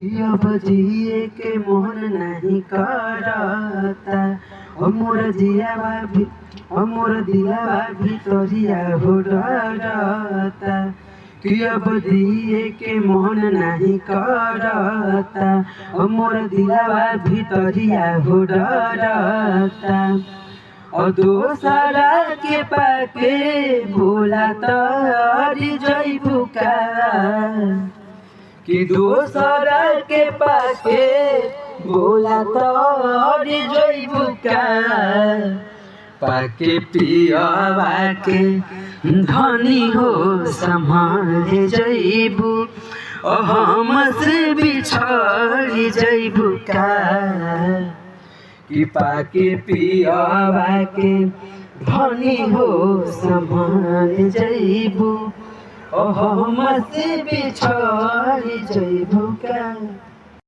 अब जिए के मोहन नहीं करता हमर दिलवा भितरिया हो डरता कि अब जिए के मोहन नहीं करता हमर दिलवा भितरिया हो डरता और दोसरा के पाके भोला तरी जइबू का कि दोसरा के पाके बोला तोरी जइबू का पाके पियवा के धनी हो संभाले जइबू हमसे बिछड़ी जइबू का कि पाके पियवा के धनी हो संभाले जइबू हमसे बिछड़ी जइबू का।